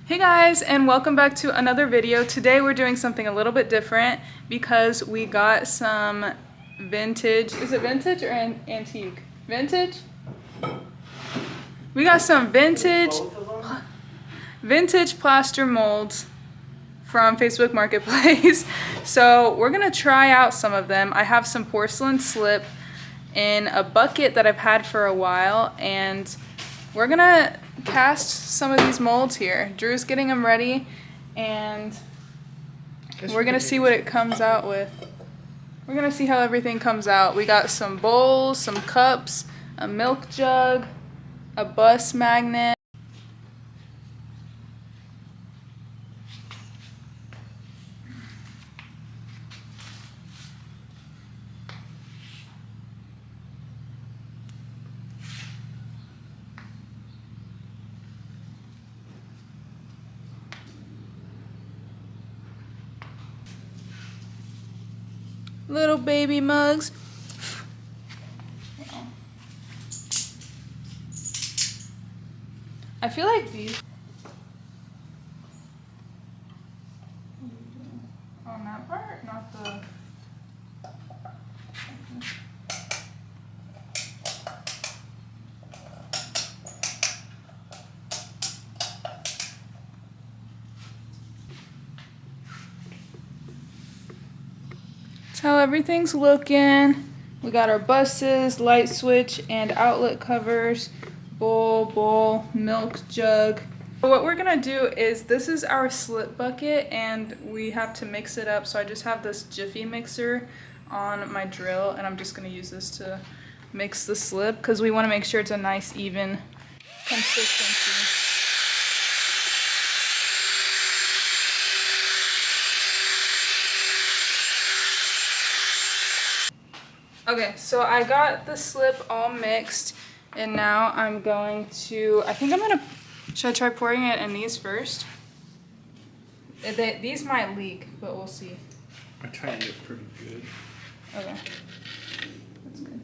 Hey guys, and welcome back to another video. Today we're doing something a little bit different because we got some vintage, is it vintage or antique? Vintage? We got some vintage plaster molds from Facebook Marketplace. So we're gonna try out some of them. I have some porcelain slip in a bucket that I've had for a while, and we're gonna cast some of these molds here. Drew's getting them ready, and we're gonna see what it comes out with. We're gonna see how everything comes out. We got some bowls, some cups, a milk jug, a bus magnet. Little baby mugs. I feel like these on that part, not the. That's how everything's looking. We got our buses, light switch, and outlet covers, bowl, milk jug. What we're gonna do is, this is our slip bucket and we have to mix it up. So I just have this Jiffy mixer on my drill, and I'm just gonna use this to mix the slip because we wanna make sure it's a nice, even consistency. Okay, so I got the slip all mixed, and now I'm going to, should I try pouring it in these first? These might leak, but we'll see. I tried it pretty good. Okay, that's good.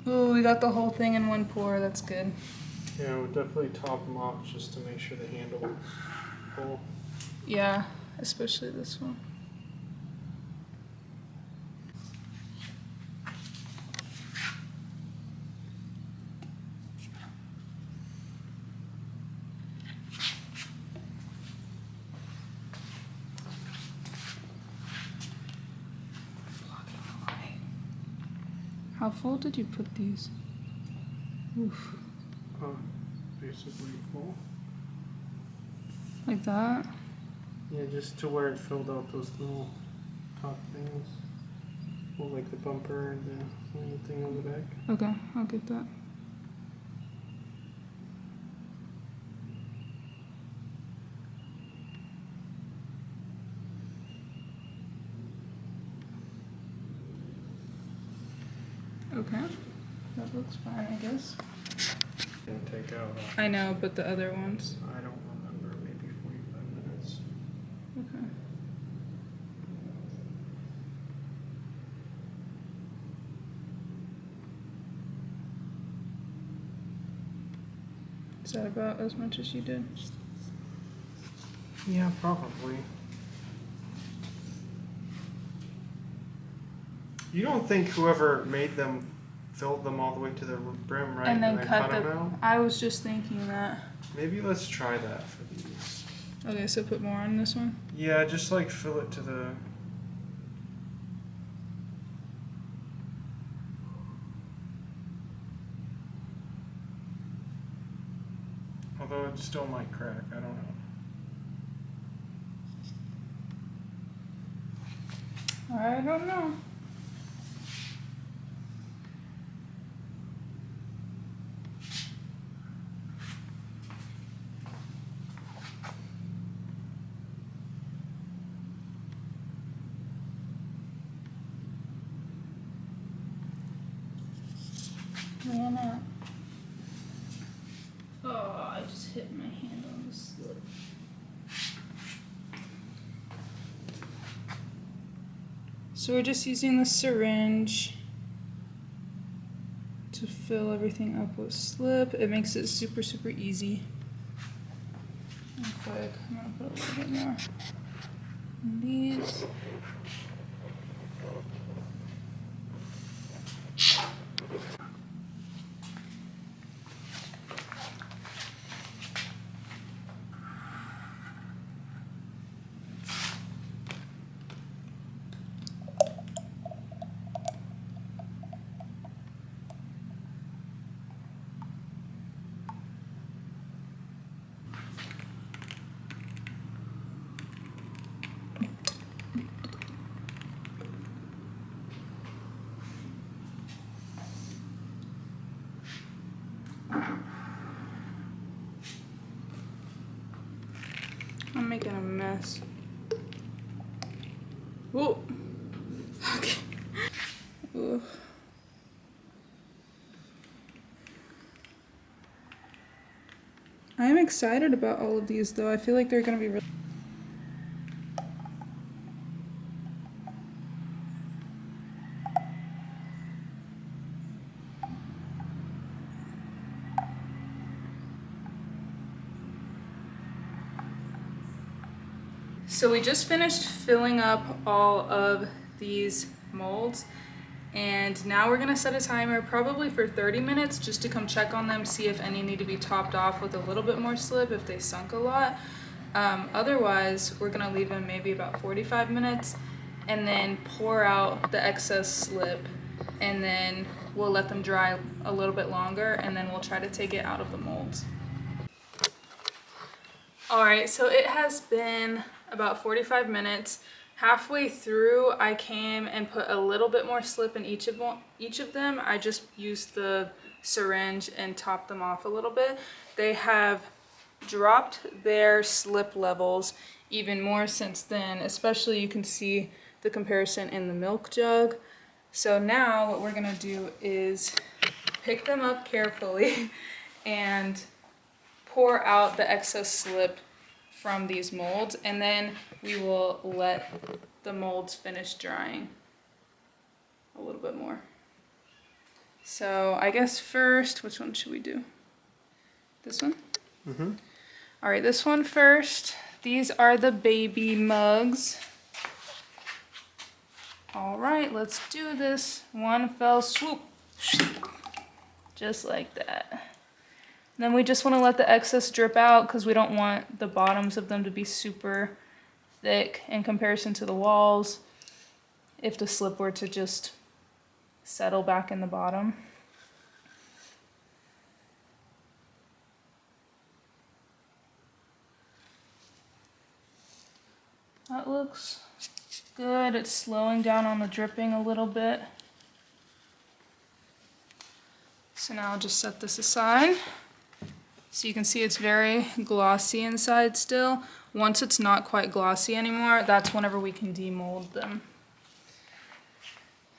Ooh, we got the whole thing in one pour. That's good. Yeah, I would definitely top them off just to make sure the handle is full. Yeah, especially this one. How full did you put these? Oof. Basically full. Like that? Yeah, just to where it filled out those little top things. Well, like the bumper and the little thing on the back. Okay, I'll get that. Okay, that looks fine, I guess. Didn't take out. I know, but the other ones. I don't remember. Maybe 45 minutes. Okay. Is that about as much as you did? Yeah, probably. You don't think whoever made them filled them all the way to the brim, right? And then cut them the. out? I was just thinking that. Maybe let's try that for these. Okay, so put more on this one? Yeah, just like fill it to the. Although it still might crack, I don't know. I don't know. not? Oh, I just hit my hand on the slip. So we're just using the syringe to fill everything up with slip. It makes it super, super easy and quick. I'm gonna put a little bit more in these. I'm making a mess. Whoa. Okay. Ooh. I'm excited about all of these though. I feel like they're gonna be really. So we just finished filling up all of these molds, and now we're gonna set a timer probably for 30 minutes just to come check on them, see if any need to be topped off with a little bit more slip if they sunk a lot. Otherwise, we're gonna leave them maybe about 45 minutes and then pour out the excess slip, and then we'll let them dry a little bit longer, and then we'll try to take it out of the molds. All right, so it has been about 45 minutes. Halfway through, I came and put a little bit more slip in each of them. I just used the syringe and topped them off a little bit. They have dropped their slip levels even more since then, especially you can see the comparison in the milk jug. So now what we're gonna do is pick them up carefully and pour out the excess slip from these molds, and then we will let the molds finish drying a little bit more. So I guess first, which one should we do? This one? Mm-hmm. All right, this one first. These are the baby mugs. All right, let's do this. One fell swoop. Just like that. Then we just want to let the excess drip out because we don't want the bottoms of them to be super thick in comparison to the walls if the slip were to just settle back in the bottom. That looks good. It's slowing down on the dripping a little bit. So now I'll just set this aside. So you can see it's very glossy inside still. Once it's not quite glossy anymore, that's whenever we can demold them.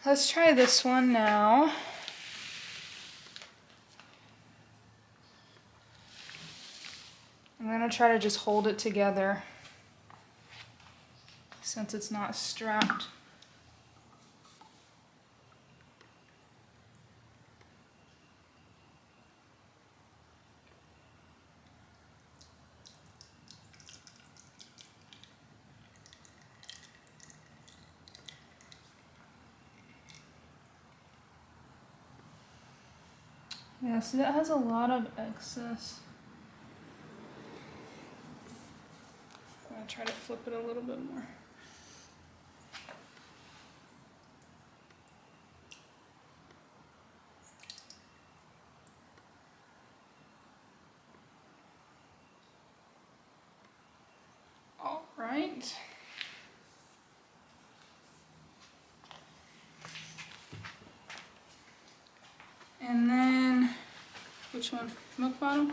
Let's try this one now. I'm gonna try to just hold it together since it's not strapped. Yeah, see that has a lot of excess. I'm gonna try to flip it a little bit more. All right. And then, which one? Milk bottle?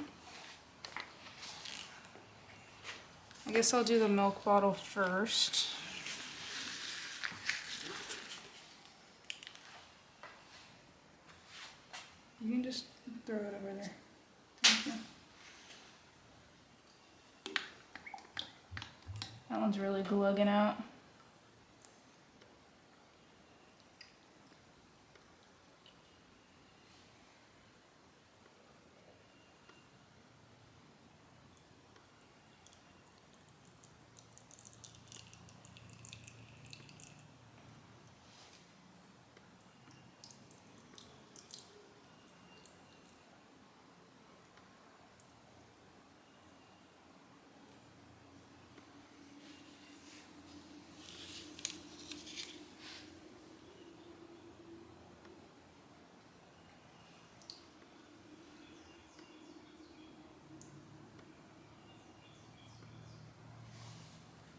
I guess I'll do the milk bottle first. You can just Throw it over there. Thank you. That one's really glugging out.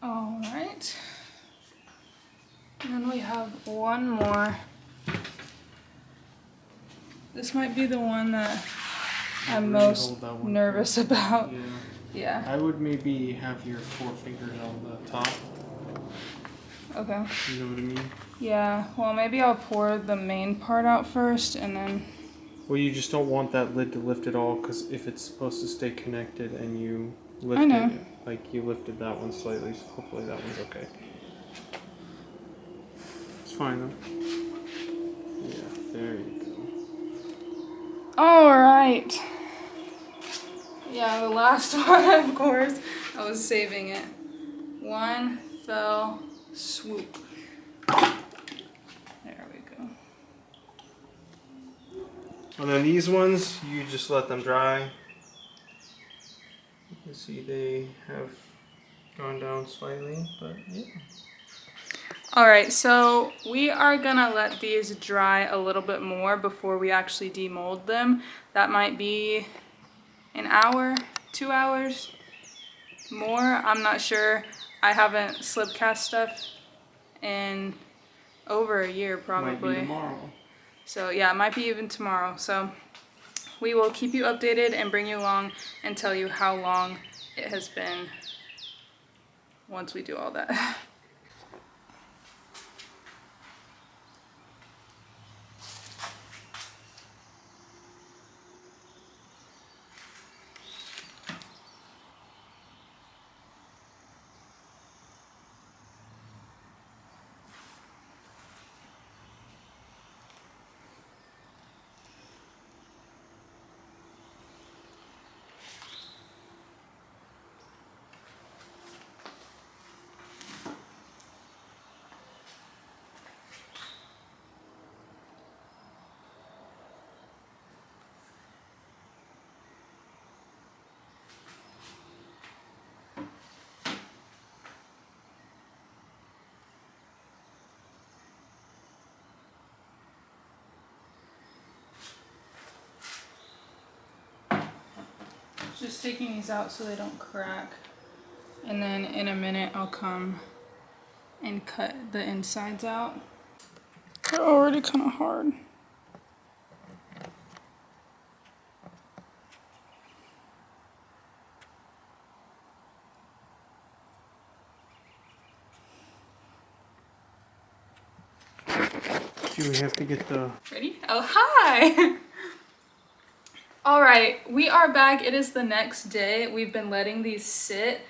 All right. And then we have one more. This might be the one that I'm Really most hold that one nervous close. about. Yeah. Yeah. I would maybe have your 4 fingers on the top. Okay. You know what I mean? Yeah. Well, maybe I'll pour the main part out first and then. Well, you just don't want that lid to lift at all, because if it's supposed to stay connected and you lift I know. it, like you lifted that one slightly, so hopefully that one's okay. It's fine though. Yeah, there you All right. Yeah, the last one, of course. I was saving it. One fell swoop. There we go. And then these ones, you just let them dry. You can see they have gone down slightly, but yeah. All right, so we are gonna let these dry a little bit more before we actually demold them. That might be an hour, 2 hours, more. I'm not sure. I haven't slip cast stuff in over a year probably. Might be tomorrow. So yeah, it might be even tomorrow. So we will keep you updated and bring you along and tell you how long it has been once we do all that. Just taking these out so they don't crack. And then in a minute I'll come and cut the insides out. They're already kind of hard. Do we have to get the... Ready? Oh, hi! All right, we are back. It is the next day. We've been letting these sit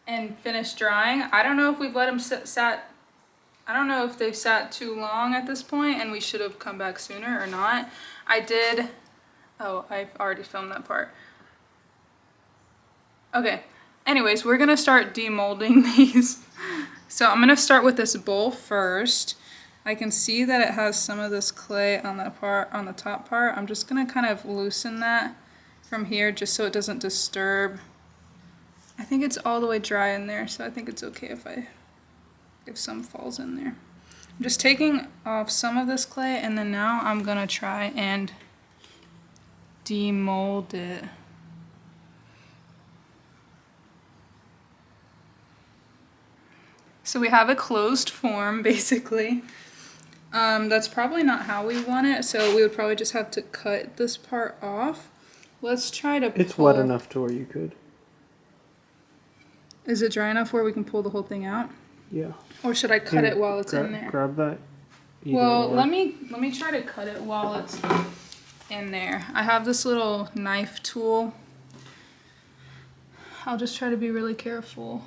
and finish drying. I don't know if we've let them I don't know if they've sat too long at this point and we should have come back sooner or not. Oh, I've already filmed that part. Okay, anyways, we're gonna start demolding these. So I'm gonna start with this bowl first. I can see that it has some of this clay on the top part. I'm just gonna kind of loosen that from here just so it doesn't disturb. I think it's all the way dry in there, so I think it's okay if some falls in there. I'm just taking off some of this clay, and then now I'm gonna try and demold it. So we have a closed form, basically. That's probably not how we want it, so we would probably just have to cut this part off. Let's try to It's pull. wet enough to where you could. Is it dry enough where we can pull the whole thing out? Yeah. Or should I cut it while it's in there? Grab that. Either Well, or. let me try to cut it while it's in there. I have this little knife tool. I'll just try to be really careful.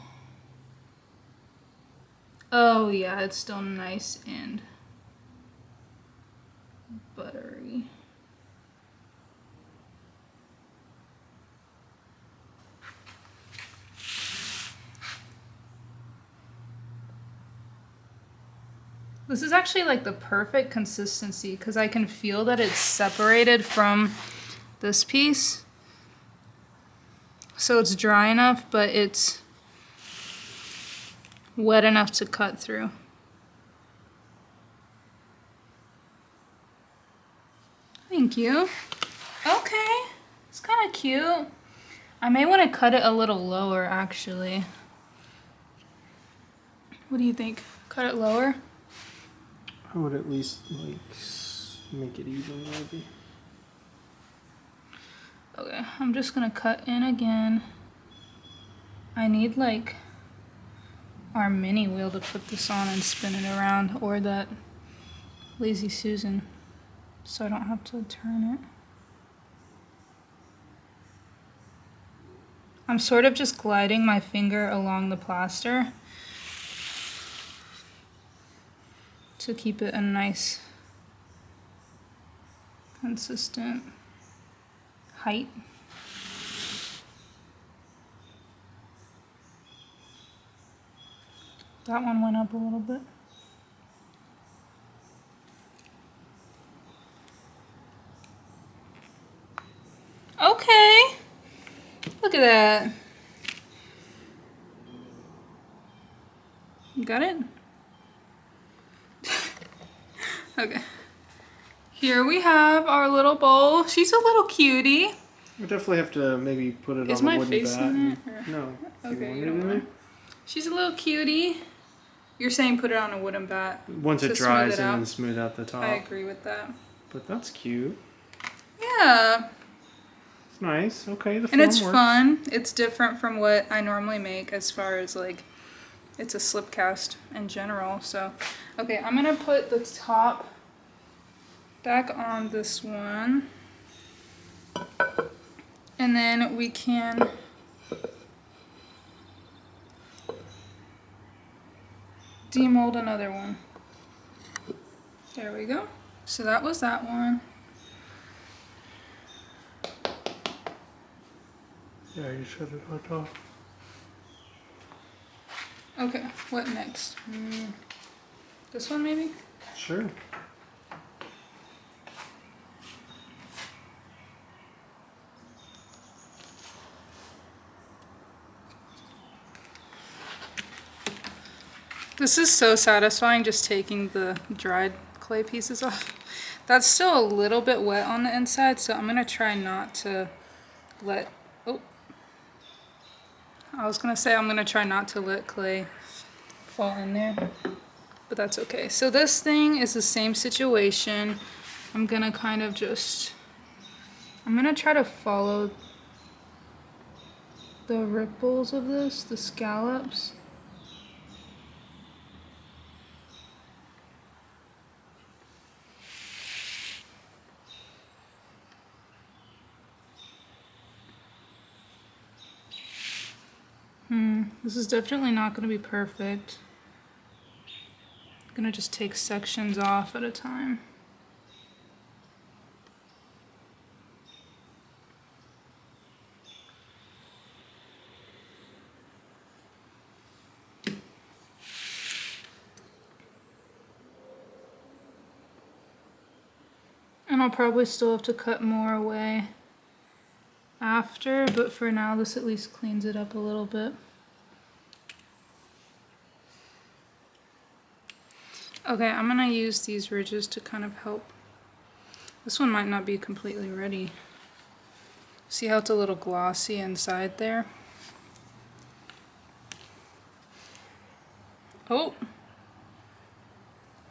Oh yeah, it's still nice and buttery. This is actually like the perfect consistency because I can feel that it's separated from this piece. So it's dry enough, but it's wet enough to cut through. Thank you. Okay, it's kind of cute. I may want to cut it a little lower actually. What do you think? Cut it lower? I would at least like make it even maybe. Okay, I'm just gonna cut in again. I need like our mini wheel to put this on and spin it around, or that Lazy Susan, so I don't have to turn it. I'm sort of just gliding my finger along the plaster to keep it a nice, consistent height. That one went up a little bit. Okay, look at that. You got it? Okay. Here we have our little bowl. She's a little cutie. We definitely have to maybe put it Is on my a wooden face bat. in it? Or? No. Okay, you you want don't it in want. She's a little cutie. You're saying put it on a wooden bat. there? Once it to dries smooth it and out. then smooth out the top. I agree with that. But that's cute. Yeah. It's nice. Okay, the And form it's works. fun. It's different from what I normally make as far as like, it's a slip cast in general. So, okay, I'm gonna put the top back on this one. And then we can demold another one. There we go. So that was that one. Yeah, you shut it right off. Okay, what next? This one maybe? Sure. This is so satisfying, just taking the dried clay pieces off. That's still a little bit wet on the inside, so I'm gonna try not to let, oh. I was gonna say I'm gonna try not to let clay fall in there, but that's okay. So this thing is the same situation. I'm gonna kind of just, I'm gonna try to follow the ripples of this, the scallops. This is definitely not going to be perfect. I'm going to just take sections off at a time. And I'll probably still have to cut more away after, but for now this at least cleans it up a little bit. Okay, I'm gonna use these ridges to kind of help. This one might not be completely ready. See how it's a little glossy inside there? Oh!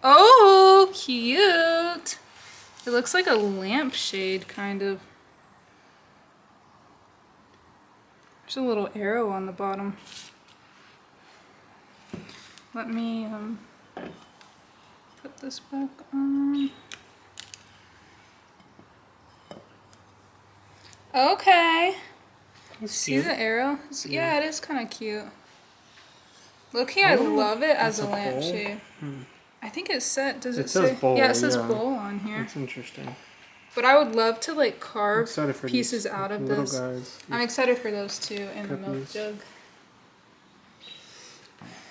Oh, cute! It looks like a lampshade, kind of. There's a little arrow on the bottom. Let me put this back on. Okay. That's See cute. the arrow? Yeah. Yeah, it is kind of cute. Look here, I love it as a lampshade. I think it's set. Does it says say? bowl, Yeah, it says yeah. bowl on here. That's interesting. But I would love to like I'm carve excited for pieces these out of little this. guys. I'm excited for those too, and the milk Cookies. jug.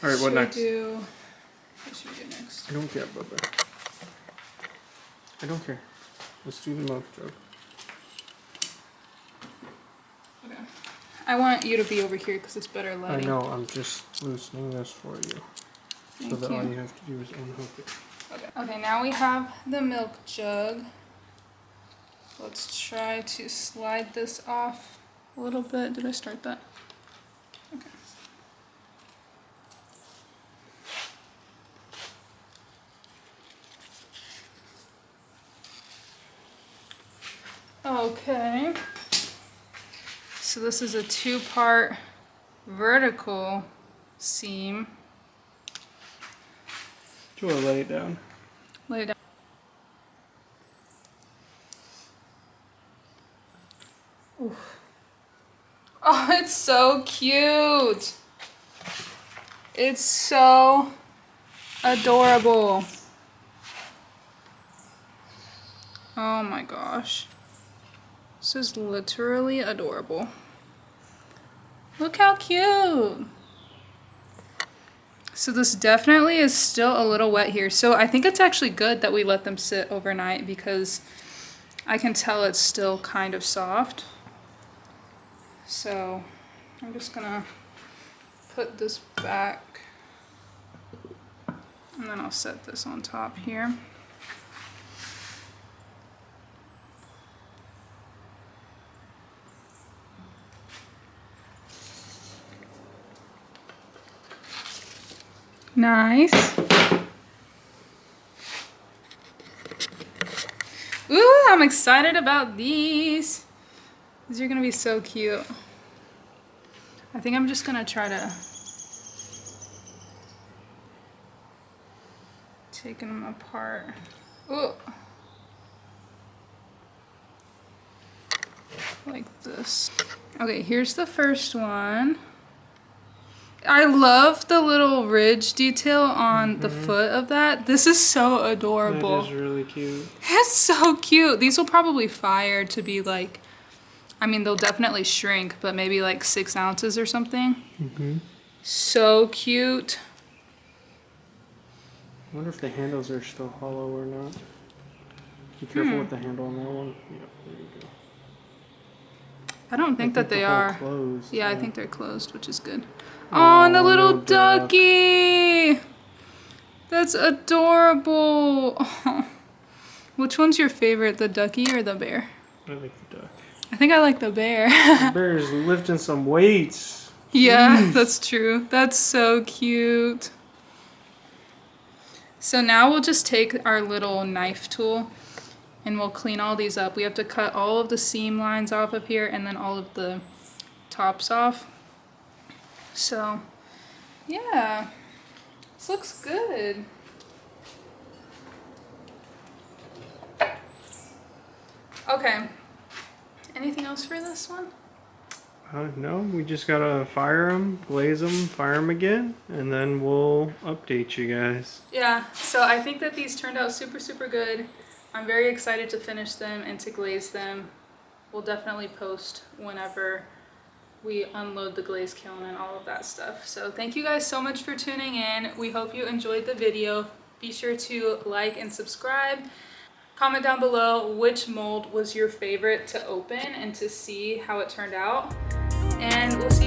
All right, what next? What should we do next? I don't care, Bubba. I don't care. Let's do the milk jug. Okay. I want you to be over here because it's better I lighting. know. I'm just loosening this for you, so that all you have to do is unhook it. Okay. Okay. Now we have the milk jug. Let's try to slide this off a little bit. Did I start that? Okay. Okay. So this is a 2-part vertical seam. Do you want to lay it down? Lay it down. Oof. Oh, it's so cute. It's so adorable. Oh my gosh. This is literally adorable. Look how cute. So this definitely is still a little wet here. So I think it's actually good that we let them sit overnight because I can tell it's still kind of soft. So I'm just gonna put this back and then I'll set this on top here. Nice. Ooh, I'm excited about these. These are gonna be so cute. I think I'm just gonna try to take them apart. Ooh. Like this. Okay, here's the first one. I love the little ridge detail on the foot of that. This is so adorable. That is really cute. It's so cute. These will probably fire to be like, I mean, they'll definitely shrink, but maybe like 6 ounces or something. So cute. I wonder if the handles are still hollow or not. Be careful with the handle on that one. Yep, there you go. I don't think that they the hole are. closed, Yeah, I think they're closed, which is good. Oh, and the little no duck. ducky. That's adorable. Oh. Which one's your favorite, the ducky or the bear? I like the duck. I think I like the bear. The bear is lifting some weights. Yeah, Jeez. that's true. That's so cute. So now we'll just take our little knife tool and we'll clean all these up. We have to cut all of the seam lines off of here and then all of the tops off. So, yeah, this looks good. Okay, anything else for this one? No, we just gotta fire them, glaze them, fire them again, and then we'll update you guys. Yeah, so I think that these turned out super, super good. I'm very excited to finish them and to glaze them. We'll definitely post whenever we unload the glaze kiln and all of that stuff. So thank you guys so much for tuning in. We hope you enjoyed the video. Be sure to like and subscribe. Comment down below which mold was your favorite to open and to see how it turned out. And we'll see you